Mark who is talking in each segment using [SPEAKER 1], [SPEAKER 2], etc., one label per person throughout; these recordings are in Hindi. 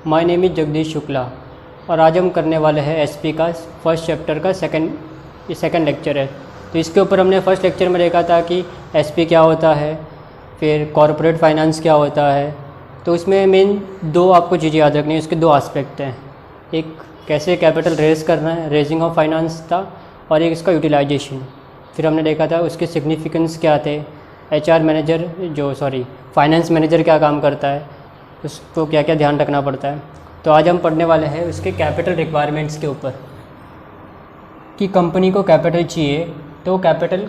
[SPEAKER 1] My name is Jagdish Shukla और आज हम करने वाले हैं एसपी का फर्स्ट चैप्टर का सेकंड लेक्चर है। तो इसके ऊपर हमने फर्स्ट लेक्चर में देखा था कि एसपी क्या होता है, फिर कॉरपोरेट फाइनेंस क्या होता है। तो उसमें मेन दो आपको चीज़ें याद रखनी है, उसके दो एस्पेक्ट हैं। एक कैसे कैपिटल रेज करना है, रेजिंग ऑफ फाइनेंस था, और एक इसका यूटिलाइजेशन। फिर हमने देखा था उसके सिग्निफिकेंस क्या थे, फाइनेंस मैनेजर क्या काम करता है, उसको क्या क्या ध्यान रखना पड़ता है। तो आज हम पढ़ने वाले हैं उसके कैपिटल रिक्वायरमेंट्स के ऊपर कि कंपनी को कैपिटल चाहिए तो कैपिटल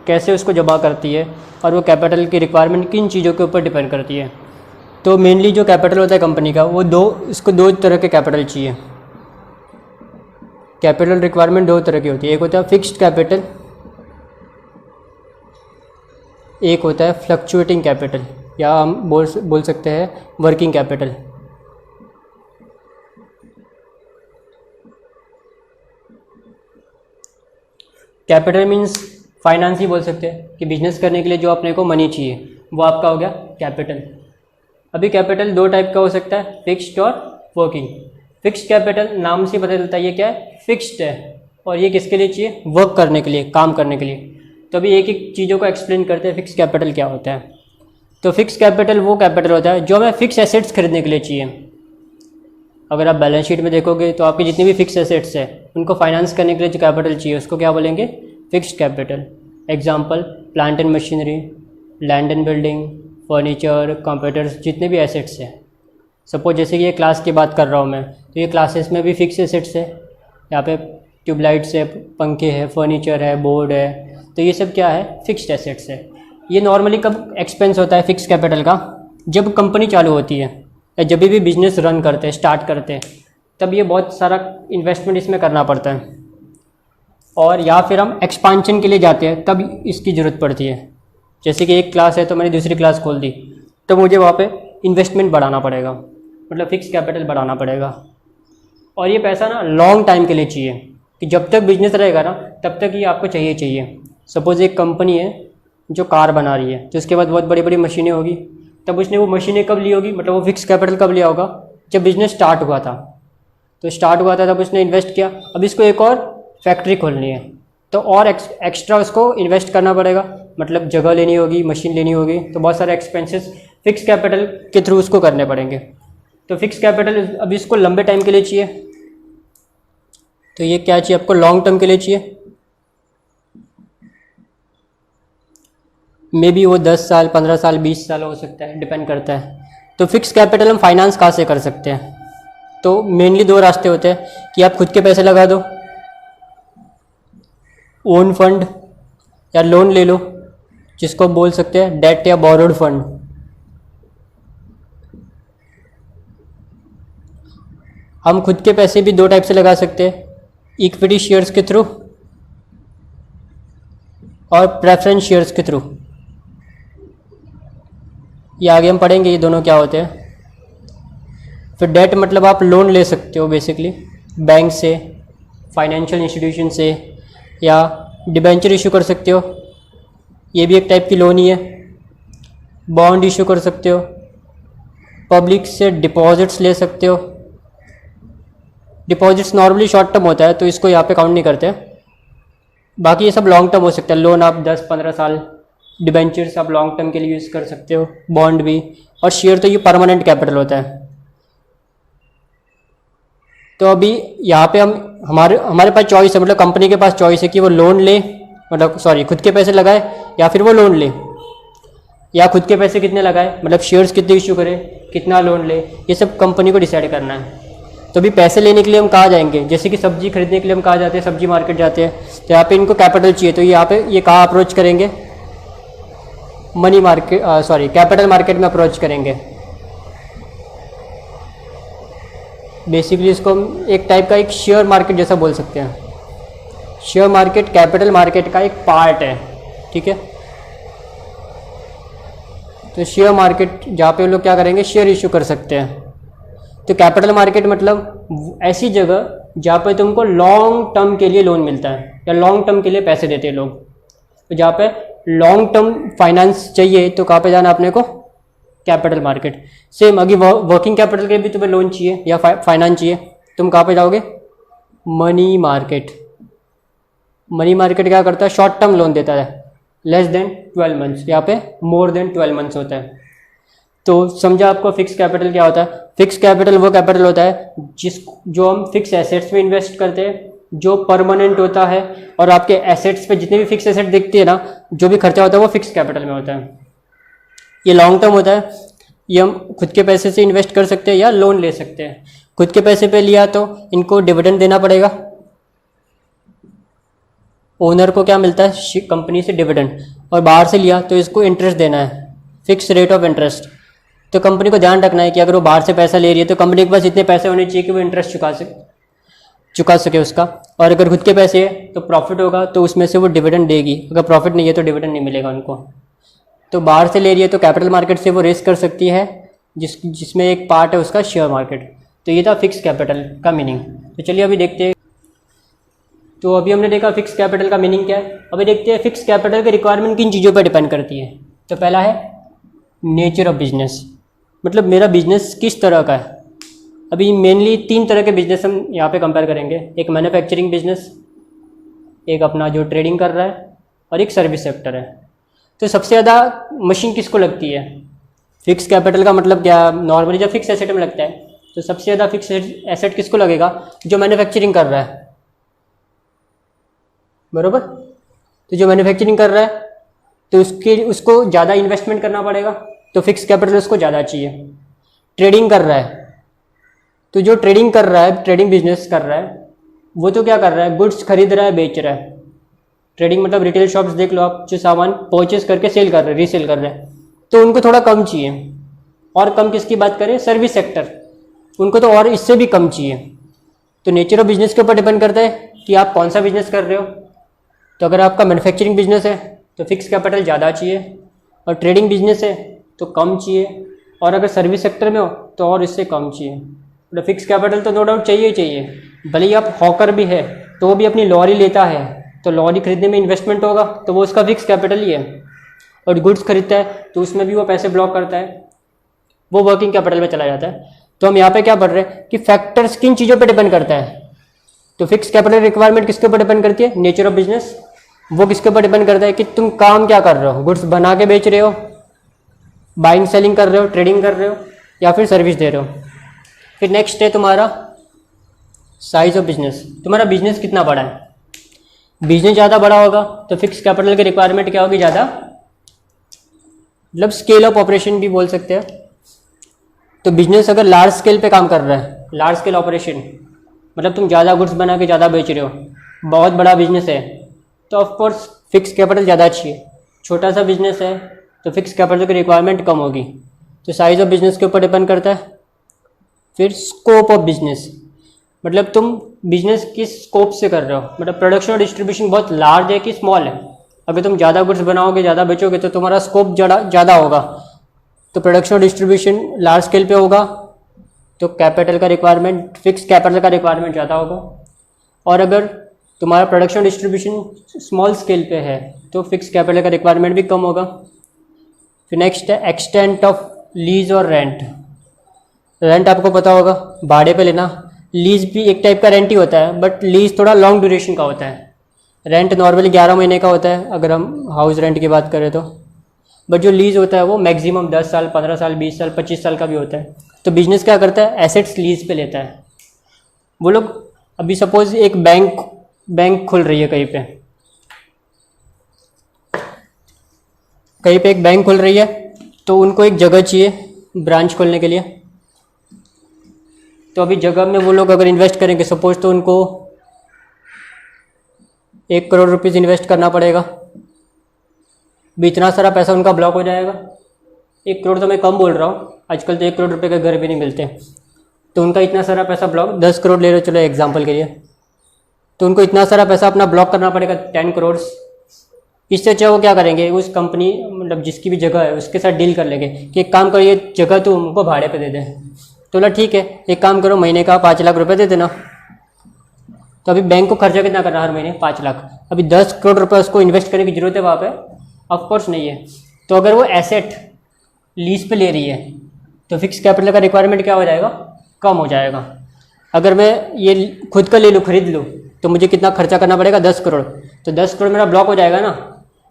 [SPEAKER 1] कैसे उसको जमा करती है और वो कैपिटल की रिक्वायरमेंट किन चीज़ों के ऊपर डिपेंड करती है। तो मेनली जो कैपिटल होता है कंपनी का वो इसको दो तरह के कैपिटल चाहिए। कैपिटल रिक्वायरमेंट दो तरह की होती है, एक होता है फिक्स्ड कैपिटल, एक होता है फ्लक्चुएटिंग कैपिटल, या हम बोल सकते हैं working capital. Capital means finance ही बोल सकते हैं कि बिजनेस करने के लिए जो अपने को मनी चाहिए वो आपका हो गया कैपिटल। अभी कैपिटल दो टाइप का हो सकता है, फिक्स्ड और वर्किंग। फिक्स्ड कैपिटल नाम से पता चलता है ये क्या है, फिक्स्ड है, और ये किसके लिए चाहिए, वर्क करने के लिए, काम करने के लिए। तो अभी एक एक चीज़ों को एक्सप्लेन करते हैं फिक्स कैपिटल क्या होता है। तो फिक्स कैपिटल वो कैपिटल होता है जो हमें फिक्स एसेट्स खरीदने के लिए चाहिए। अगर आप बैलेंस शीट में देखोगे तो आपकी जितनी भी फिक्स एसेट्स है उनको फाइनेंस करने के लिए जो कैपिटल चाहिए उसको क्या बोलेंगे, fixed capital. Example plant and machinery, land and building, furniture, computers, जितने भी एसेट्स हैं। सपोज जैसे कि ये क्लास की बात कर रहा हूँ मैं, तो ये क्लासेस में भी फिक्स एसेट्स है। यहाँ पे ट्यूबलाइट्स है, पंखे है, फर्नीचर है, बोर्ड है, तो ये सब क्या है, फिक्स्ड एसेट्स है। ये नॉर्मली कब एक्सपेंस होता है फिक्स कैपिटल का, जब कंपनी चालू होती है या जब भी बिजनेस रन करते हैं, स्टार्ट करते हैं, तब ये बहुत सारा इन्वेस्टमेंट इसमें करना पड़ता है। और या फिर हम एक्सपांशन के लिए जाते हैं तब इसकी ज़रूरत पड़ती है। जैसे कि एक क्लास है तो मैंने दूसरी क्लास खोल दी, तो मुझे वहाँ पे इन्वेस्टमेंट बढ़ाना पड़ेगा, मतलब फिक्स कैपिटल बढ़ाना पड़ेगा। और ये पैसा ना लॉन्ग टाइम के लिए चाहिए कि जब तक बिजनेस रहेगा ना तब तक ये आपको चाहिए। सपोज़ एक कंपनी है जो कार बना रही है, तो उसके बाद बहुत बड़ी बड़ी मशीनें होगी, तब उसने वो मशीनें कब ली होगी, मतलब वो फिक्स कैपिटल कब लिया होगा, जब बिजनेस स्टार्ट हुआ था। तो स्टार्ट हुआ था तब उसने इन्वेस्ट किया। अब इसको एक और फैक्ट्री खोलनी है तो और एक्स्ट्रा उसको इन्वेस्ट करना पड़ेगा, मतलब जगह लेनी होगी, मशीन लेनी होगी, तो बहुत सारे एक्सपेंसेस फिक्स कैपिटल के थ्रू उसको करने पड़ेंगे। तो फिक्स कैपिटल अब इसको लंबे टाइम के लिए चाहिए, तो ये क्या चाहिए आपको, लॉन्ग टर्म के लिए चाहिए। मे बी वो 10 साल, 15 साल, 20 साल हो सकता है, डिपेंड करता है। तो फिक्स कैपिटल हम फाइनेंस कहाँ से कर सकते हैं, तो मेनली दो रास्ते होते हैं कि आप खुद के पैसे लगा दो, ओन फंड, या लोन ले लो, जिसको बोल सकते हैं डेट या बोरोड फंड। हम खुद के पैसे भी दो टाइप से लगा सकते हैं, इक्विटी शेयर्स के थ्रू और प्रेफरेंस शेयर्स के थ्रू। ये आगे हम पढ़ेंगे ये दोनों क्या होते हैं। फिर डेट मतलब आप लोन ले सकते हो बेसिकली बैंक से, फाइनेंशियल इंस्टीट्यूशन से, या डिबेंचर इशू कर सकते हो, ये भी एक टाइप की लोन ही है। बॉन्ड इशू कर सकते हो, पब्लिक से डिपॉजिट्स ले सकते हो। डिपॉजिट्स नॉर्मली शॉर्ट टर्म होता है तो इसको यहाँ पे काउंट नहीं करते, बाकी ये सब लॉन्ग टर्म हो सकता है। लोन आप 10-15 साल, डिबेंचर्स आप लॉन्ग टर्म के लिए यूज़ कर सकते हो, बॉन्ड भी, और शेयर तो ये परमानेंट कैपिटल होता है। तो अभी यहाँ पे हमारे पास चॉइस है, मतलब कंपनी के पास चॉइस है कि वो लोन ले, मतलब खुद के पैसे लगाए या फिर वो लोन ले, या खुद के पैसे कितने लगाए, मतलब शेयर्स कितने इशू करे, कितना लोन ले, ये सब कंपनी को डिसाइड करना है। तो अभी पैसे लेने के लिए हम कहाँ जाएंगे, जैसे कि सब्जी खरीदने के लिए हम कहाँ जाते हैं, सब्जी मार्केट जाते हैं, तो यहाँ पे इनको कैपिटल चाहिए, तो यहाँ पे ये कहाँ अप्रोच करेंगे, कैपिटल मार्केट में अप्रोच करेंगे। बेसिकली इसको हम एक टाइप का एक शेयर मार्केट जैसा बोल सकते हैं। शेयर मार्केट कैपिटल मार्केट का एक पार्ट है, ठीक है। तो शेयर मार्केट जहाँ पे लोग क्या करेंगे, शेयर इशू कर सकते हैं। तो कैपिटल मार्केट मतलब ऐसी जगह जहाँ पे तुमको लॉन्ग टर्म के लिए लोन मिलता है या लॉन्ग टर्म के लिए पैसे देते हैं लोग। तो जहाँ पे लॉन्ग टर्म फाइनेंस चाहिए तो कहाँ पे जाना अपने को, कैपिटल मार्केट। सेम अभी वर्किंग कैपिटल के भी तुम्हें लोन चाहिए या फाइनेंस चाहिए, तुम कहाँ पे जाओगे? Money market. मनी मार्केट क्या करता है? शॉर्ट टर्म लोन देता है, लेस देन 12 मंथ्स, यहाँ पे मोर देन 12 मंथ्स होता है। तो समझा आपको फिक्स कैपिटल क्या होता है? फिक्स कैपिटल वो कैपिटल होता है जो हम फिक्स एसेट्स में इन्वेस्ट करते हैं, जो परमानेंट होता है, और आपके एसेट्स पे जितने भी फिक्स एसेट दिखती है ना, जो भी खर्चा होता है वो फिक्स कैपिटल में होता है। ये लॉन्ग टर्म होता है, ये हम खुद के पैसे से इन्वेस्ट कर सकते हैं या लोन ले सकते हैं। खुद के पैसे पे लिया तो इनको डिविडेंड देना पड़ेगा, ओनर को क्या मिलता है? कंपनी से डिविडेंड। और बाहर से लिया तो इसको इंटरेस्ट देना है, फिक्स रेट ऑफ इंटरेस्ट। तो कंपनी को ध्यान रखना है कि अगर वो बाहर से पैसा ले रही है तो कंपनी के पास इतने पैसे होने चाहिए कि वो इंटरेस्ट चुका सके उसका। और अगर खुद के पैसे है तो प्रॉफिट होगा तो उसमें से वो डिविडेंड देगी, अगर प्रॉफिट नहीं है तो डिविडेंड नहीं मिलेगा उनको। तो बाहर से ले रही है तो कैपिटल मार्केट से वो रेस कर सकती है, जिसमें एक पार्ट है उसका शेयर मार्केट। तो ये था फिक्स कैपिटल का मीनिंग। तो चलिए अभी देखते हैं। तो अभी हमने देखा फिक्स कैपिटल का मीनिंग क्या है। अभी देखते हैं फिक्स कैपिटल की रिक्वायरमेंट किन चीज़ों पर डिपेंड करती है। तो पहला है नेचर ऑफ बिजनेस, मतलब मेरा बिजनेस किस तरह का है। अभी मेनली 3 तरह के बिजनेस हम यहाँ पे कंपेयर करेंगे, एक मैन्युफैक्चरिंग बिजनेस, एक अपना जो ट्रेडिंग कर रहा है, और एक सर्विस सेक्टर है। तो सबसे ज़्यादा मशीन किसको लगती है? फिक्स कैपिटल का मतलब क्या? नॉर्मली जब फिक्स एसेट में लगता है तो सबसे ज़्यादा फिक्स एसेट किसको लगेगा? जो मैन्युफैक्चरिंग कर रहा है, बरोबर। तो जो मैन्युफैक्चरिंग कर रहा है तो उसको ज़्यादा इन्वेस्टमेंट करना पड़ेगा, तो फिक्स कैपिटल उसको ज़्यादा चाहिए। ट्रेडिंग कर रहा है तो जो ट्रेडिंग कर रहा है, ट्रेडिंग बिजनेस कर रहा है, वो तो क्या कर रहा है? गुड्स खरीद रहा है, बेच रहा है। ट्रेडिंग मतलब रिटेल शॉप्स देख लो आप, जो सामान परचेज करके सेल कर रहे हैं, रीसेल कर रहे हैं, तो उनको थोड़ा कम चाहिए। और कम किसकी बात करें? सर्विस सेक्टर, उनको तो और इससे भी कम चाहिए। तो नेचर ऑफ बिजनेस के ऊपर डिपेंड करता है कि आप कौन सा बिजनेस कर रहे हो। तो अगर आपका मैन्युफैक्चरिंग बिजनेस है तो फिक्स कैपिटल ज़्यादा चाहिए, और ट्रेडिंग बिजनेस है तो कम चाहिए, और अगर सर्विस सेक्टर में हो तो और इससे कम चाहिए। तो फिक्स कैपिटल तो नो डाउट चाहिए ही चाहिए। भले ही आप हॉकर भी है तो वो भी अपनी लॉरी लेता है, तो लॉरी खरीदने में इन्वेस्टमेंट होगा तो वो उसका फिक्स कैपिटल ही है। और गुड्स खरीदता है तो उसमें भी वो पैसे ब्लॉक करता है, वो वर्किंग कैपिटल में चला जाता है। तो हम यहाँ पे क्या पढ़ रहे हैं कि फैक्टर्स किन चीज़ों पे डिपेंड करता है। तो फिक्स कैपिटल रिक्वायरमेंट किसके ऊपर डिपेंड करती है? Nature of business. वो किसके ऊपर डिपेंड करता है कि तुम काम क्या कर रहे हो, गुड्स बना के बेच रहे हो, बाइंग सेलिंग कर रहे हो, ट्रेडिंग कर रहे हो, या फिर सर्विस दे रहे हो। फिर नेक्स्ट है तुम्हारा साइज ऑफ बिजनेस, तुम्हारा बिजनेस कितना बड़ा है। बिजनेस ज़्यादा बड़ा होगा तो फिक्स कैपिटल की रिक्वायरमेंट क्या होगी? ज़्यादा, मतलब स्केल ऑफ ऑपरेशन भी बोल सकते हैं। तो बिजनेस अगर लार्ज स्केल पे काम कर रहा है, लार्ज स्केल ऑपरेशन मतलब तुम ज़्यादा गुड्स बना के ज़्यादा बेच रहे हो, बहुत बड़ा बिजनेस है, तो ऑफकोर्स फिक्स कैपिटल ज़्यादा चाहिए। छोटा सा बिजनेस है तो फिक्स कैपिटल की रिक्वायरमेंट कम होगी। तो साइज ऑफ बिजनेस के ऊपर डिपेंड करता है। फिर स्कोप ऑफ बिजनेस, मतलब तुम बिजनेस किस स्कोप से कर रहे हो, मतलब प्रोडक्शन और डिस्ट्रीब्यूशन बहुत लार्ज है कि स्मॉल है। अगर तुम ज़्यादा गुड्स बनाओगे, ज़्यादा बेचोगे तो तुम्हारा स्कोप ज़्यादा होगा, तो प्रोडक्शन और डिस्ट्रीब्यूशन लार्ज स्केल पे होगा तो कैपिटल का रिक्वायरमेंट, फिक्स कैपिटल का रिक्वायरमेंट ज़्यादा होगा। और अगर तुम्हारा प्रोडक्शन डिस्ट्रीब्यूशन स्मॉल स्केल पे है तो फिक्स कैपिटल का रिक्वायरमेंट भी कम होगा। फिर नेक्स्ट है एक्सटेंट ऑफ लीज और रेंट। रेंट आपको पता होगा, भाड़े पे लेना। लीज भी एक टाइप का रेंट ही होता है, बट लीज थोड़ा लॉन्ग ड्यूरेशन का होता है। रेंट नॉर्मली 11 महीने का होता है अगर हम हाउस रेंट की बात करें तो, बट जो लीज होता है वो मैक्सिमम 10 साल, 15 साल, 20 साल, 25 साल का भी होता है। तो बिजनेस क्या करता है? एसेट्स लीज पे लेता है। वो लोग अभी सपोज एक बैंक खुल रही है कहीं पे एक बैंक खुल रही है, तो उनको एक जगह चाहिए ब्रांच खोलने के लिए। तो अभी जगह में वो लोग अगर इन्वेस्ट करेंगे सपोज, तो उनको 1 करोड़ रुपीज़ इन्वेस्ट करना पड़ेगा। भी इतना सारा पैसा उनका ब्लॉक हो जाएगा। 1 करोड़ तो मैं कम बोल रहा हूँ, आजकल तो 1 करोड़ रुपए के घर भी नहीं मिलते। तो उनका इतना सारा पैसा ब्लॉक, 10 करोड़ ले लो चलो एग्जांपल के लिए, तो उनको इतना सारा पैसा अपना ब्लॉक करना पड़ेगा, 10 करोड़। इससे अच्छा वो क्या करेंगे, उस कंपनी मतलब जिसकी भी जगह है उसके साथ डील कर लेंगे कि एक काम करो, ये जगह तो उनको भाड़े पे दे दें। तो बोला ठीक है, एक काम करो, महीने का 5 लाख रुपए दे देना। तो अभी बैंक को खर्चा कितना करना हर महीने? 5 लाख। अभी 10 करोड़ रुपए उसको इन्वेस्ट करने की जरूरत है वहाँ पे? ऑफकोर्स नहीं है। तो अगर वो एसेट लीज पे ले रही है तो फिक्स कैपिटल का रिक्वायरमेंट क्या हो जाएगा, कम हो जाएगा। अगर मैं ये खुद का ले लूँ, खरीद लूँ, तो मुझे कितना खर्चा करना पड़ेगा, 10 करोड़। तो 10 करोड़ मेरा ब्लॉक हो जाएगा ना,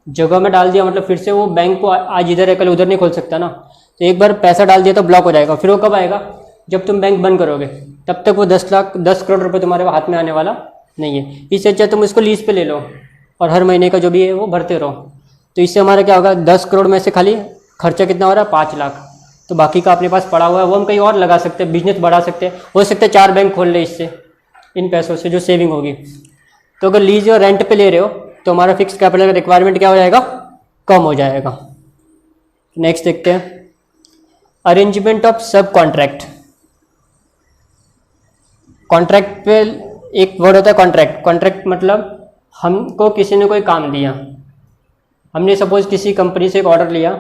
[SPEAKER 1] जगह में डाल दिया मतलब फिर से वो बैंक को आज इधर है कल उधर नहीं खोल सकता ना। तो एक बार पैसा डाल दिया तो ब्लॉक हो जाएगा। फिर वो कब आएगा, जब तुम बैंक बंद करोगे, तब तक वो 10 करोड़ रुपए तुम्हारे हाथ में आने वाला नहीं है। इससे अच्छा तुम इसको लीज पे ले लो और हर महीने का जो भी है वो भरते रहो। तो इससे हमारा क्या होगा, 10 करोड़ में से खाली खर्चा कितना हो रहा है, 5 लाख। तो बाकी का अपने पास पड़ा हुआ है वो हम कहीं और लगा सकते हैं, बिजनेस बढ़ा सकते हैं, हो सकता है 4 बैंक खोल ले इससे, इन पैसों से जो सेविंग होगी। तो अगर लीज और रेंट पे ले रहे हो तो हमारा फिक्स कैपिटल का रिक्वायरमेंट क्या हो जाएगा, कम हो जाएगा। नेक्स्ट देखते हैं, अरेंजमेंट ऑफ सब कॉन्ट्रैक्ट। कॉन्ट्रैक्ट पे एक वर्ड होता है कॉन्ट्रैक्ट। कॉन्ट्रैक्ट मतलब हमको किसी ने कोई काम दिया, हमने सपोज किसी कंपनी से एक ऑर्डर लिया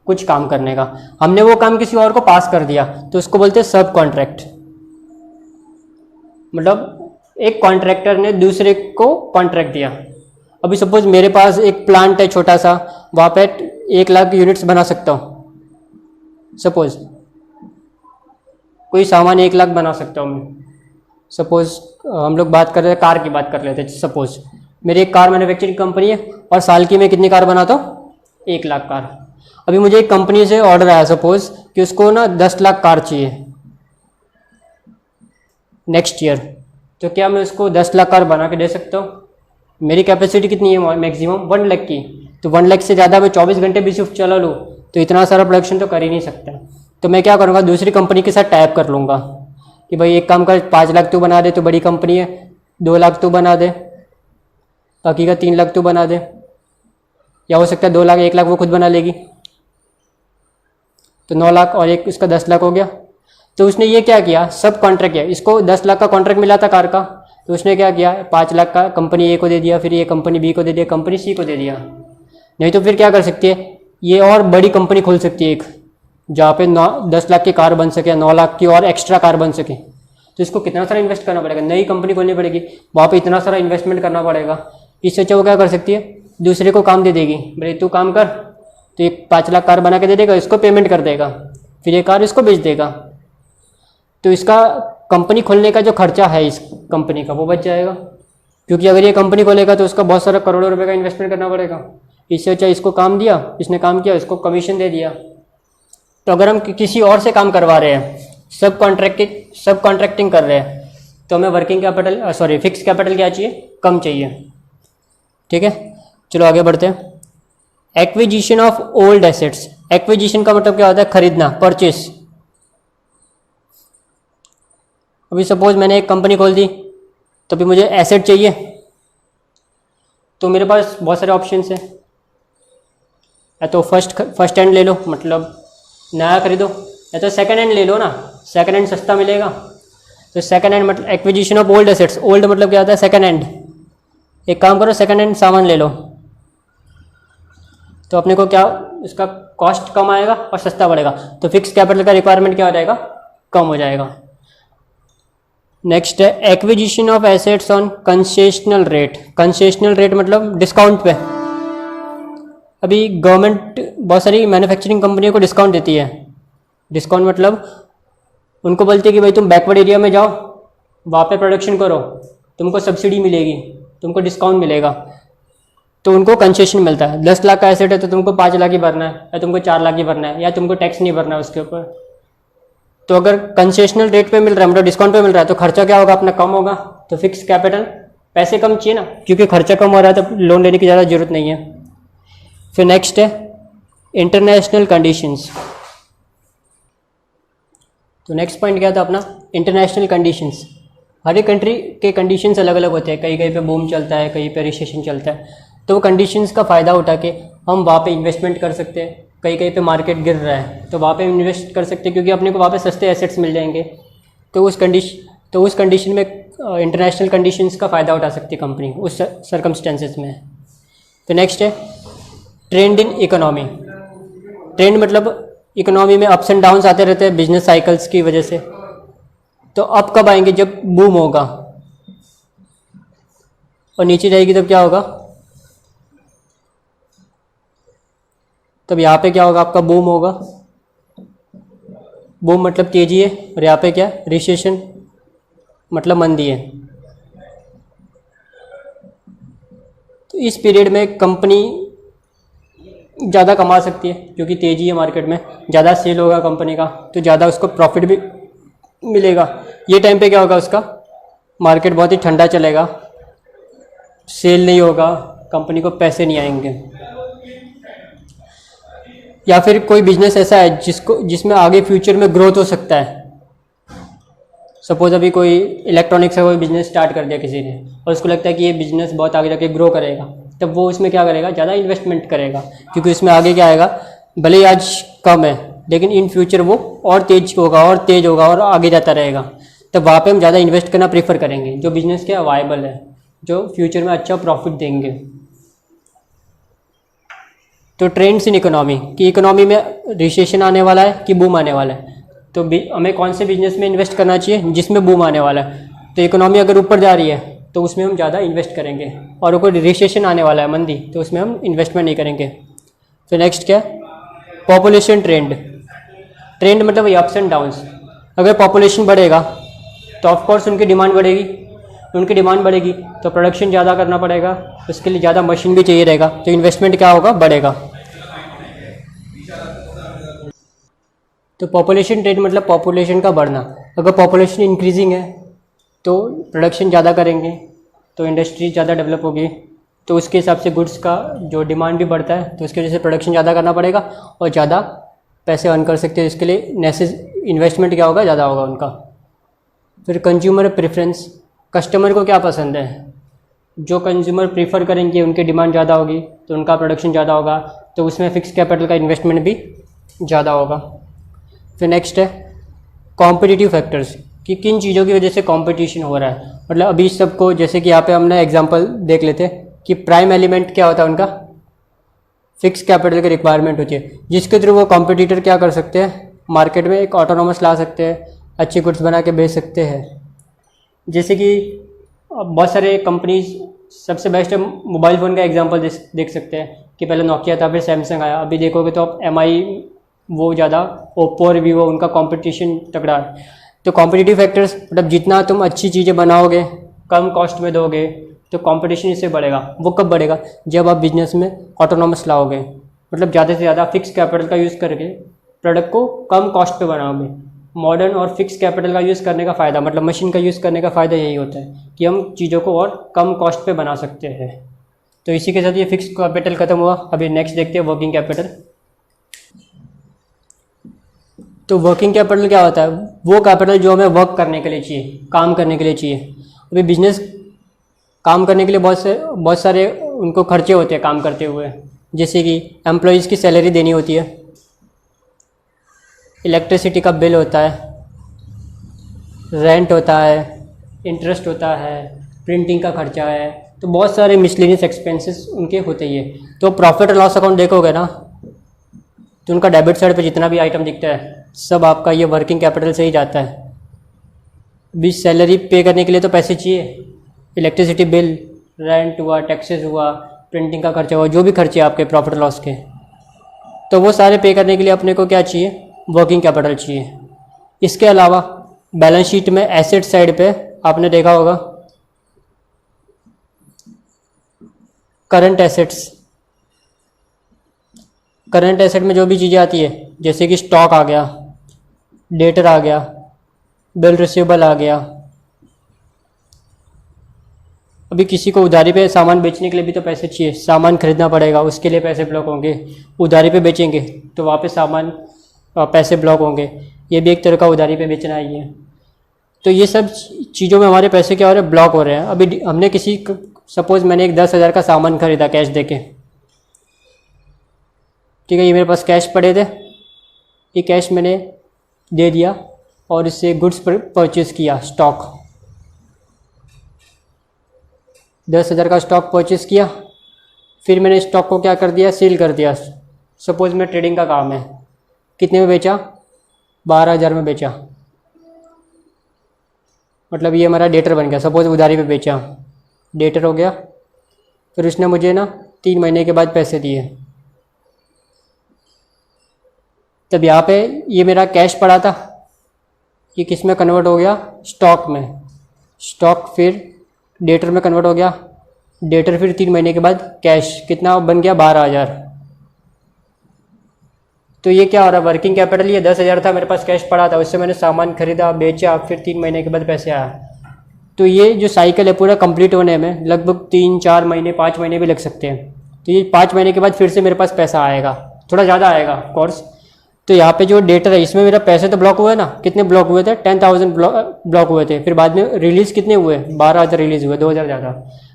[SPEAKER 1] कुछ काम करने का, हमने वो काम किसी और को पास कर दिया तो उसको बोलते हैं सब कॉन्ट्रैक्ट। मतलब एक कॉन्ट्रैक्टर ने दूसरे को कॉन्ट्रैक्ट दिया। अभी सपोज मेरे पास एक प्लांट है छोटा सा, वहाँ पे 1 लाख यूनिट्स बना सकता हूँ। सपोज कोई सामान 1 लाख बना सकता हूँ मैं। सपोज हम लोग बात कर रहे हैं, कार की बात कर लेते हैं। सपोज मेरी एक कार मैन्युफैक्चरिंग कंपनी है और साल की मैं कितनी कार बनाता हूँ, 1 लाख कार। अभी मुझे एक कंपनी से ऑर्डर आया सपोज कि उसको ना 10 लाख कार चाहिए नेक्स्ट ईयर। तो क्या मैं उसको 10 लाख कार बना के दे सकता हूँ? मेरी कैपेसिटी कितनी है मैक्सिमम 1 लाख की। तो 1 लाख से ज़्यादा मैं 24 घंटे भी सिर्फ चला लूँ तो इतना सारा प्रोडक्शन तो कर ही नहीं सकता। तो मैं क्या करूँगा, दूसरी कंपनी के साथ टाइप कर लूँगा कि भाई एक काम कर, 5 लाख तू बना दे, तो बड़ी कंपनी है, 2 लाख तू बना दे, बाकी का 3 लाख तू बना दे। या हो सकता है 2 लाख 1 लाख वो खुद बना लेगी, तो 9 लाख और एक उसका 10 लाख हो गया। तो उसने ये क्या किया, सब कॉन्ट्रैक्ट किया। इसको 10 लाख का कॉन्ट्रैक्ट मिला था कार का, तो उसने क्या किया, 5 लाख का कंपनी ए को दे दिया, फिर ये कंपनी बी को दे दिया, कंपनी सी को दे दिया। नहीं तो फिर क्या कर सकती है, ये और बड़ी कंपनी खोल सकती है एक, जहाँ पे 10 लाख की कार बन सके, 9 लाख की और एक्स्ट्रा कार बन सके। तो इसको कितना सारा इन्वेस्ट करना पड़ेगा, नई कंपनी खोलनी पड़ेगी, वहाँ पे इतना सारा इन्वेस्टमेंट करना पड़ेगा। इससे अच्छा वो क्या कर सकती है, दूसरे को काम दे देगी, भाई तू काम कर, तो एक 5 लाख कार बना के दे देगा, इसको पेमेंट कर देगा, फिर ये कार इसको बेच देगा। तो इसका कंपनी खोलने का जो खर्चा है इस कंपनी का वो बच जाएगा, क्योंकि अगर ये कंपनी खोलेगा तो उसका बहुत सारा करोड़ों रुपए का इन्वेस्टमेंट करना पड़ेगा। इससे अच्छा इसको काम दिया, इसने काम किया, इसको कमीशन दे दिया। तो अगर हम किसी और से काम करवा रहे हैं, सब कॉन्ट्रैक्टिंग कर रहे हैं, तो हमें वर्किंग कैपिटल फिक्स कैपिटल क्या चाहिए, कम चाहिए। ठीक है, चलो आगे बढ़ते हैं। Acquisition of old assets. Acquisition का मतलब क्या होता है, खरीदना, परचेस। अभी सपोज मैंने एक कंपनी खोल दी, तो अभी मुझे एसेट चाहिए, तो मेरे पास बहुत सारे ऑप्शंस हैं। या तो फर्स्ट हैंड ले लो, मतलब नया खरीदो, या तो सेकंड हैंड ले लो ना, सेकंड हैंड सस्ता मिलेगा। तो सेकंड हैंड मतलब acquisition of old assets. Old मतलब क्या होता है, सेकंड हैंड। एक काम करो, सेकंड हैंड सामान ले लो, तो अपने को क्या, उसका कॉस्ट कम आएगा और सस्ता पड़ेगा, तो फिक्स कैपिटल का रिक्वायरमेंट क्या हो जाएगा, कम हो जाएगा। नेक्स्ट है acquisition of assets on concessional rate. Concessional rate मतलब डिस्काउंट पे। अभी गवर्नमेंट बहुत सारी मैन्युफैक्चरिंग कंपनियों को डिस्काउंट देती है। डिस्काउंट मतलब उनको बोलती है कि भाई तुम बैकवर्ड एरिया में जाओ, वहाँ पे प्रोडक्शन करो, तुमको सब्सिडी मिलेगी, तुमको डिस्काउंट मिलेगा। तो उनको कंसेशन मिलता है। 10 लाख का एसेट है तो तुमको 5 लाख ही भरना है, या तुमको 4 लाख ही भरना है, या तुमको टैक्स नहीं भरना है उसके ऊपर। तो अगर कंसेशनल रेट पे मिल रहा है, मतलब डिस्काउंट पे मिल रहा है, तो खर्चा क्या होगा, अपना कम होगा। तो फिक्स कैपिटल, पैसे कम चाहिए ना, क्योंकि खर्चा कम हो रहा है तो लोन लेने की ज़्यादा जरूरत नहीं है। फिर नेक्स्ट है इंटरनेशनल कंडीशंस। तो नेक्स्ट पॉइंट क्या था अपना, इंटरनेशनल कंडीशंस। हर एक कंट्री के कंडीशंस अलग अलग होते हैं, कहीं कहीं पे बूम चलता है, कहीं पे रिसेशन चलता है। तो वो कंडीशंस का फ़ायदा उठा के हम वहाँ पे इन्वेस्टमेंट कर सकते हैं। कहीं कहीं पे मार्केट गिर रहा है तो वहाँ पे इन्वेस्ट कर सकते हैं, क्योंकि अपने को वहाँ पे सस्ते एसेट्स मिल जाएंगे। तो उस कंडीशन में इंटरनेशनल कंडीशंस का फ़ायदा उठा सकती है कंपनी उस सर्कमस्टेंसेस में। तो नेक्स्ट है ट्रेंड इन इकोनॉमी। ट्रेंड मतलब इकोनॉमी में अप्स एंड डाउन्स आते रहते हैं बिजनेस साइकिल्स की वजह से। तो अप कब आएंगे, जब बूम होगा, और नीचे जाएगी तब क्या होगा, तब यहाँ पे क्या होगा, आपका बूम होगा। बूम मतलब तेजी है, और यहाँ पे क्या रिसेशन मतलब मंदी है। तो इस पीरियड में कंपनी ज़्यादा कमा सकती है क्योंकि तेज़ी है मार्केट में, ज़्यादा सेल होगा कंपनी का तो ज़्यादा उसको प्रॉफिट भी मिलेगा। ये टाइम पे क्या होगा, उसका मार्केट बहुत ही ठंडा चलेगा, सेल नहीं होगा, कंपनी को पैसे नहीं आएंगे। या फिर कोई बिजनेस ऐसा है जिसमें आगे फ्यूचर में ग्रोथ हो सकता है। सपोज अभी कोई इलेक्ट्रॉनिक्स का कोई बिजनेस स्टार्ट कर दिया किसी ने और उसको लगता है कि ये बिजनेस बहुत आगे जाके ग्रो करेगा, तब वो उसमें क्या करेगा, ज़्यादा इन्वेस्टमेंट करेगा क्योंकि उसमें आगे क्या आएगा, भले ही आज कम है लेकिन इन फ्यूचर वो और तेज होगा और तेज होगा और आगे जाता रहेगा। तब वहाँ पे हम ज़्यादा इन्वेस्ट करना प्रेफर करेंगे जो बिजनेस क्या वायबल है, जो फ्यूचर में अच्छा प्रॉफिट देंगे। तो ट्रेंड्स इन इकोनॉमी कि इकोनॉमी में रिसेशन आने वाला है कि बूम आने वाला है, तो हमें कौन से बिजनेस में इन्वेस्ट करना चाहिए जिसमें बूम आने वाला है। तो इकोनॉमी अगर ऊपर जा रही है तो उसमें हम ज़्यादा इन्वेस्ट करेंगे, और अगर रिसेशन आने वाला है मंदी तो उसमें हम इन्वेस्टमेंट नहीं करेंगे। फिर नेक्स्ट क्या, पॉपुलेशन ट्रेंड। ट्रेंड मतलब ये अप्स एंड डाउन्स। अगर पॉपुलेशन बढ़ेगा तो ऑफकोर्स उनकी डिमांड बढ़ेगी, उनकी डिमांड बढ़ेगी तो प्रोडक्शन ज़्यादा करना पड़ेगा, उसके लिए ज़्यादा मशीन भी चाहिए रहेगा, तो इन्वेस्टमेंट क्या होगा, बढ़ेगा। तो पॉपुलेशन ट्रेंड मतलब पॉपुलेशन का बढ़ना। अगर पॉपुलेशन इंक्रीजिंग है तो प्रोडक्शन ज़्यादा करेंगे तो इंडस्ट्री ज़्यादा डेवलप होगी, तो उसके हिसाब से गुड्स का जो डिमांड भी बढ़ता है तो उसकी वजह से प्रोडक्शन ज़्यादा करना पड़ेगा और ज़्यादा पैसे अर्न कर सकते हैं। इसके लिए इन्वेस्टमेंट क्या होगा, ज़्यादा होगा उनका। फिर कंज्यूमर प्रेफरेंस, कस्टमर को क्या पसंद है, जो कंज्यूमर प्रीफर करेंगे उनकी डिमांड ज़्यादा होगी तो उनका प्रोडक्शन ज़्यादा होगा, तो उसमें फिक्स कैपिटल का इन्वेस्टमेंट भी ज़्यादा होगा। फिर नेक्स्ट है कॉम्पिटिटिव फैक्टर्स कि किन चीज़ों की वजह से कंपटीशन हो रहा है। मतलब अभी सबको, जैसे कि यहाँ पे हमने एग्जांपल देख लेते हैं कि प्राइम एलिमेंट क्या होता है, उनका फिक्स कैपिटल की रिक्वायरमेंट होती है, जिसके थ्रू वो कॉम्पिटिटर क्या कर सकते हैं, मार्केट में एक ऑटोनोमस ला सकते हैं, अच्छी गुड्स बना के बेच सकते हैं। जैसे कि बहुत सारे कंपनीज, सबसे बेस्ट मोबाइल फ़ोन का एग्जांपल देख सकते हैं कि पहले नोकिया था, फिर सैमसंग आया, अभी देखोगे तो अब MI वो ज़्यादा, ओप्पो और वीवो, उनका कंपटीशन तगड़ा है। तो कॉम्पिटिटिव फैक्टर्स मतलब जितना तुम अच्छी चीज़ें बनाओगे, कम कॉस्ट में दोगे, तो कंपटीशन इससे बढ़ेगा। वो कब बढ़ेगा, जब आप बिजनेस में ऑटोनोमस लाओगे, मतलब ज़्यादा से ज़्यादा फिक्स कैपिटल का यूज़ करके प्रोडक्ट को कम कॉस्ट पे बनाओगे। मॉडर्न और फिक्स कैपिटल का यूज़ करने का फ़ायदा, मतलब मशीन का यूज़ करने का फ़ायदा यही होता है कि हम चीज़ों को और कम कॉस्ट पे बना सकते हैं। तो इसी के साथ ये फिक्स कैपिटल ख़त्म हुआ। अभी नेक्स्ट देखते हैं वर्किंग कैपिटल। तो वर्किंग कैपिटल क्या होता है, वो कैपिटल जो हमें वर्क करने के लिए चाहिए, काम करने के लिए चाहिए। अभी बिजनेस काम करने के लिए बहुत सारे उनको खर्चे होते हैं काम करते हुए, जैसे कि एम्प्लॉयज़ की सैलरी देनी होती है, इलेक्ट्रिसिटी का बिल होता है, रेंट होता है, इंटरेस्ट होता है, प्रिंटिंग का खर्चा है, तो बहुत सारे मिसलेनियस एक्सपेंसेस उनके होते ही है। तो प्रॉफिट और लॉस अकाउंट देखोगे ना, तो उनका डेबिट साइड पे जितना भी आइटम दिखता है सब आपका ये वर्किंग कैपिटल से ही जाता है। अभी सैलरी पे करने के लिए तो पैसे चाहिए, इलेक्ट्रिसिटी बिल, रेंट हुआ, टैक्सेस हुआ, प्रिंटिंग का खर्चा हुआ, जो भी खर्चे आपके प्रॉफिट लॉस के, तो वो सारे पे करने के लिए अपने को क्या चाहिए, वर्किंग कैपिटल चाहिए। इसके अलावा बैलेंस शीट में एसेट साइड पे आपने देखा होगा करंट एसेट्स। करंट एसेट में जो भी चीज़ें आती है, जैसे कि स्टॉक आ गया, डेटर आ गया, बिल रिसीवेबल आ गया। अभी किसी को उधारी पे सामान बेचने के लिए भी तो पैसे चाहिए, सामान खरीदना पड़ेगा, उसके लिए पैसे ब्लॉक होंगे। उधारी पे बेचेंगे तो वहाँ पे सामान पैसे ब्लॉक होंगे, ये भी एक तरह का उधारी पे बेचना ही है। तो ये सब चीज़ों में हमारे पैसे क्या हो रहे हैं, ब्लॉक हो रहे हैं। अभी हमने सपोज मैंने एक 10,000 का सामान खरीदा कैश देके, ठीक है, ये मेरे पास कैश पड़े थे, ये कैश मैंने दे दिया और इससे गुड्स परचेज़ किया, स्टॉक 10,000 का स्टॉक परचेज़ किया, फिर मैंने स्टॉक को क्या कर दिया, सेल कर दिया। सपोज़ मैं ट्रेडिंग का काम है, कितने में बेचा, 12,000 में बेचा, मतलब ये हमारा डेटर बन गया। सपोज़ उधारी पे बेचा, डेटर हो गया, फिर उसने मुझे ना 3 महीने के बाद पैसे दिए, तब यहाँ पे ये मेरा कैश पड़ा था, ये किस में कन्वर्ट हो गया, स्टॉक में, स्टॉक फिर डेटर में कन्वर्ट हो गया, डेटर फिर 3 महीने के बाद कैश, कितना बन गया 12,000। तो ये क्या हो रहा है, वर्किंग कैपिटल ये 10,000 था, मेरे पास कैश पड़ा था, उससे मैंने सामान खरीदा, बेचा, फिर 3 महीने के बाद पैसे आया। तो ये जो साइकिल है पूरा कंप्लीट होने में लगभग 3-4 महीने 5 महीने भी लग सकते हैं। तो ये 5 महीने के बाद फिर से मेरे पास पैसा आएगा, थोड़ा ज़्यादा आएगा कोर्स। तो यहाँ पे जो डेटर है इसमें मेरा पैसे तो ब्लॉक हुए ना, कितने ब्लॉक हुए थे, 10,000 ब्लॉक हुए थे। फिर बाद में रिलीज़ कितने हुए, 12,000 रिलीज़ हुए, 2,000 ज़्यादा।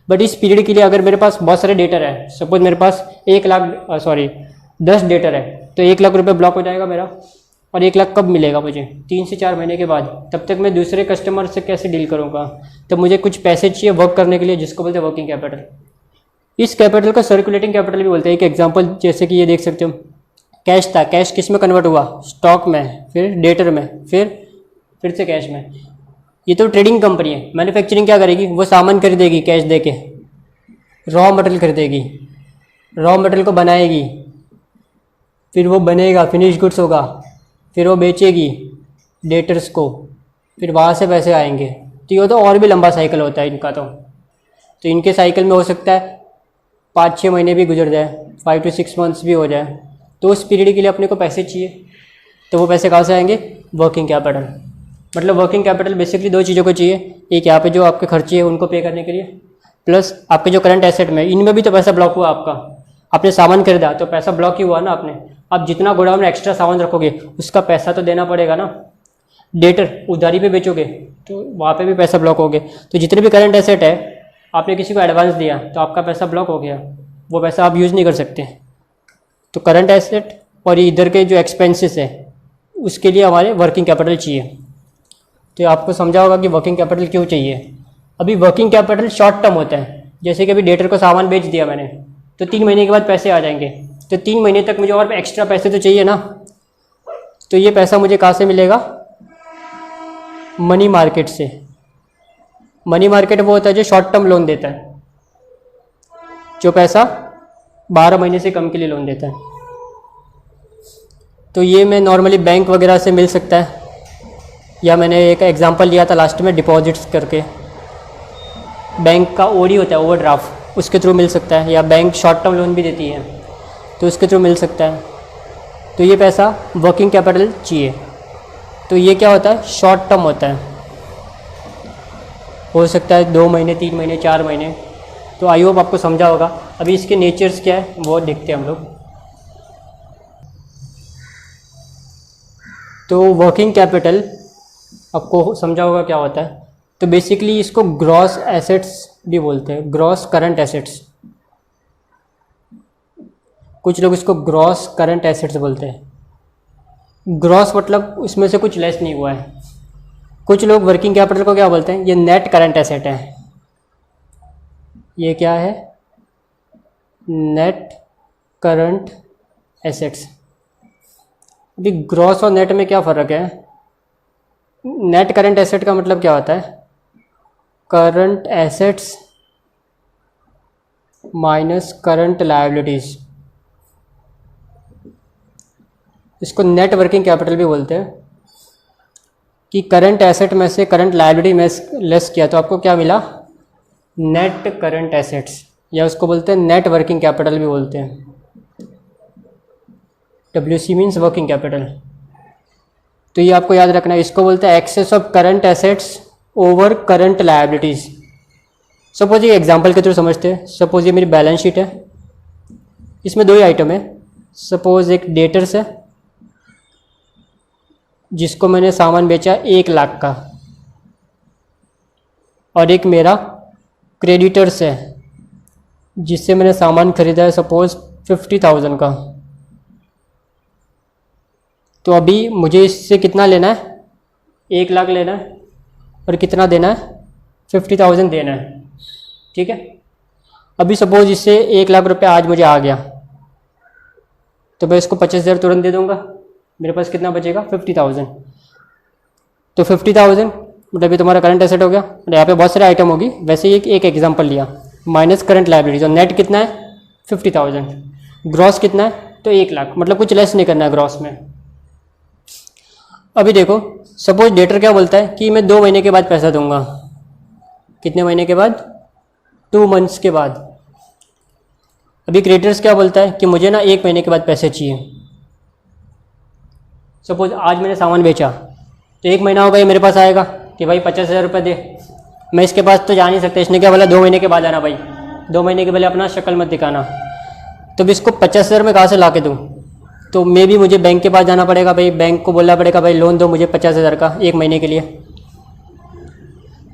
[SPEAKER 1] बट इस पीरियड के लिए अगर मेरे पास बहुत सारे डेटर है, सपोज मेरे पास 10 डेटर है, तो 1 लाख रुपये ब्लॉक हो जाएगा मेरा। और 1 लाख कब मिलेगा मुझे, 3 से 4 महीने के बाद। तब तक मैं दूसरे कस्टमर से कैसे डील करूँगा, तब मुझे कुछ पैसे चाहिए वर्क करने के लिए, जिसको बोलते हैं वर्किंग कैपिटल। इस कैपिटल को सर्कुलेटिंग कैपिटल भी बोलते हैं। एक एग्जांपल जैसे कि ये देख सकते हो, कैश था, कैश किस में कन्वर्ट हुआ, स्टॉक में, फिर डेटर में, फिर से कैश में। ये तो ट्रेडिंग कंपनी है। मैन्युफैक्चरिंग क्या करेगी, वो सामान खरीदेगी कैश दे के, रॉ मटेरियल खरीदेगी, रॉ मटेरियल को बनाएगी, फिर वो बनेगा, फिनिश गुड्स होगा, फिर वो बेचेगी डेटर्स को, फिर वहाँ से पैसे आएंगे। तो ये तो और भी लंबा साइकिल होता है इनका। तो इनके साइकिल में हो सकता है 5-6 महीने भी गुजर जाए, 5 to 6 months भी हो जाए। तो उस पीरियड के लिए अपने को पैसे चाहिए, तो वो पैसे कहाँ से आएंगे, वर्किंग कैपिटल। मतलब वर्किंग कैपिटल बेसिकली 2 चीज़ों को चाहिए, एक यहाँ पे जो आपके खर्चे हैं उनको पे करने के लिए, प्लस आपके जो करंट एसेट में, इनमें भी तो पैसा ब्लॉक हुआ आपका, आपने सामान खरीदा तो पैसा ब्लॉक ही हुआ ना आपने। आप जितना गोडाउन में एक्स्ट्रा सामान रखोगे उसका पैसा तो देना पड़ेगा ना। डेटर उधारी पे बेचोगे तो वहाँ पे भी पैसा ब्लॉक हो गया। तो जितने भी करंट एसेट है, आपने किसी को एडवांस दिया तो आपका पैसा ब्लॉक हो गया, वो पैसा आप यूज़ नहीं कर सकते। तो करंट एसेट और इधर के जो एक्सपेंसेस है उसके लिए हमारे वर्किंग कैपिटल चाहिए। तो आपको समझा होगा कि वर्किंग कैपिटल क्यों चाहिए। अभी वर्किंग कैपिटल शॉर्ट टर्म होता है, जैसे कि अभी डेटर को सामान बेच दिया मैंने, तो 3 महीने के बाद पैसे आ जाएंगे। तो 3 महीने तक मुझे और एक्स्ट्रा पैसे तो चाहिए ना। तो ये पैसा मुझे कहाँ से मिलेगा, मनी मार्केट से। मनी मार्केट वो होता है जो शॉर्ट टर्म लोन देता है, जो पैसा 12 महीने से कम के लिए लोन देता है। तो ये मैं नॉर्मली बैंक वगैरह से मिल सकता है, या मैंने एक एग्जांपल लिया था लास्ट में डिपॉजिट्स करके, बैंक का ओडी होता है ओवरड्राफ्ट, उसके थ्रू मिल सकता है, या बैंक शॉर्ट टर्म लोन भी देती है तो उसके थ्रू मिल सकता है। तो ये पैसा वर्किंग कैपिटल चाहिए। तो ये क्या होता है, शॉर्ट टर्म होता है, हो सकता है 2 महीने, 3 महीने, 4 महीने। तो आई होप आपको समझा होगा। अभी इसके नेचर्स क्या है वो देखते हैं हम लोग। तो वर्किंग कैपिटल आपको समझा होगा क्या होता है। तो बेसिकली इसको ग्रॉस एसेट्स भी बोलते हैं, ग्रॉस करंट एसेट्स। कुछ लोग इसको ग्रॉस करंट एसेट्स बोलते हैं। ग्रॉस मतलब उसमें से कुछ लेस नहीं हुआ है। कुछ लोग वर्किंग कैपिटल को क्या बोलते हैं, ये नेट करंट एसेट है। ये क्या है, नेट करंट एसेट्स। अभी ग्रॉस और नेट में क्या फ़र्क है। नेट करंट एसेट का मतलब क्या होता है, current assets minus current liabilities. इसको नेट वर्किंग कैपिटल भी बोलते हैं। कि करंट एसेट में से करंट लायबिलिटी में लेस किया तो आपको क्या मिला, नेट करंट एसेट्स, या उसको बोलते हैं नेट वर्किंग कैपिटल भी बोलते हैं। WC means working capital. तो ये आपको याद रखना है, इसको बोलते हैं excess of current assets over current liabilities. Suppose ये एग्जांपल के थ्रू समझते हैं। सपोज ये मेरी बैलेंस शीट है, इसमें 2 ही आइटम है। सपोज एक डेटर्स है जिसको मैंने सामान बेचा 1 लाख का, और एक मेरा क्रेडिटर्स है जिससे मैंने सामान खरीदा है सपोज 50,000 का। तो अभी मुझे इससे कितना लेना है, 1 लाख लेना है, और कितना देना है, 50,000 देना है। ठीक है। अभी सपोज इससे 1 लाख रुपये आज मुझे आ गया, तो मैं इसको 25,000 तुरंत दे दूंगा, मेरे पास कितना बचेगा, 50,000। तो 50,000 मतलब ये तुम्हारा करंट एसेट हो गया। मतलब यहाँ पे बहुत सारे आइटम होगी, वैसे ही एक एग्जांपल लिया। माइनस करंट लायबिलिटीज, और नेट कितना है 50,000, ग्रॉस कितना है तो 1 लाख, मतलब कुछ लेस नहीं करना है ग्रॉस में। अभी देखो सपोज डेटर क्या बोलता है कि मैं 2 महीने के बाद पैसा दूंगा। कितने महीने के बाद? 2 मंथ्स के बाद। अभी क्रेडिटर्स क्या बोलता है कि मुझे ना 1 महीने के बाद पैसे चाहिए। सपोज आज मैंने सामान बेचा तो 1 महीना हो गया मेरे पास आएगा कि भाई 50,000 रुपये दे। मैं इसके पास तो जा नहीं सकता, इसने क्या बोला 2 महीने के बाद आना भाई, 2 महीने के पहले अपना शक्ल मत दिखाना। तो भी इसको 50,000 में कहाँ से ला के दूँ? तो मे भी मुझे बैंक के पास जाना पड़ेगा भाई, बैंक को बोलना पड़ेगा भाई लोन दो मुझे 50,000 का 1 महीने के लिए।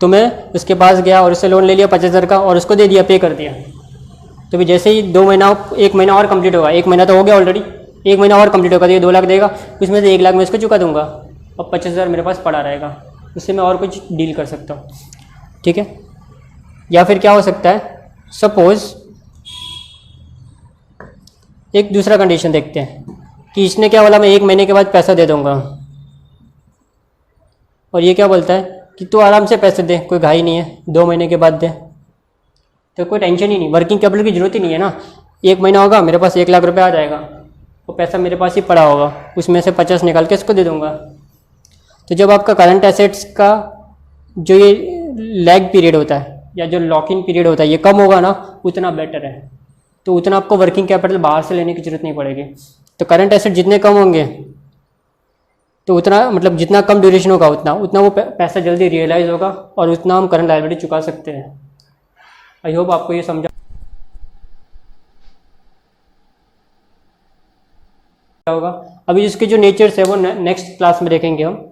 [SPEAKER 1] तो मैं उसके पास गया और उससे लोन ले लिया 50,000 का और उसको दे दिया, पे कर दिया। तो भी जैसे ही 2 महीना 1 महीना और कंप्लीट होगा, 1 महीना तो हो गया ऑलरेडी, 1 महीना और कंप्लीट होगा तो ये 2 लाख देगा, उसमें से 1 लाख मैं इसको चुका दूंगा और 50,000 मेरे पास पड़ा रहेगा, उससे मैं और कुछ डील कर सकता हूँ। ठीक है। या फिर क्या हो सकता है, सपोज एक दूसरा कंडीशन देखते हैं कि इसने क्या बोला मैं 1 महीने के बाद पैसा दे दूंगा, और ये क्या बोलता है कि तू आराम से पैसे दे, कोई घाई नहीं है, 2 महीने के बाद दे, तो कोई टेंशन ही नहीं, वर्किंग कैपिटल की जरूरत ही नहीं है ना। 1 महीना होगा मेरे पास 1 लाख रुपए आ जाएगा, वो पैसा मेरे पास ही पड़ा होगा, उसमें से 50 निकाल के इसको दे दूंगा। तो जब आपका करंट एसेट्स का जो ये लैग पीरियड होता है या जो लॉक इन पीरियड होता है ये कम होगा ना, उतना बेटर है। तो उतना आपको वर्किंग कैपिटल बाहर से लेने की जरूरत नहीं पड़ेगी। तो करंट एसेट जितने कम होंगे तो उतना मतलब जितना कम ड्यूरेशन होगा उतना वो पैसा जल्दी रियलाइज होगा और उतना हम करंट लायबिलिटी चुका सकते हैं। आई होप आपको ये समझा होगा। अभी इसके जो नेचर्स है वो नेक्स्ट क्लास में देखेंगे हम।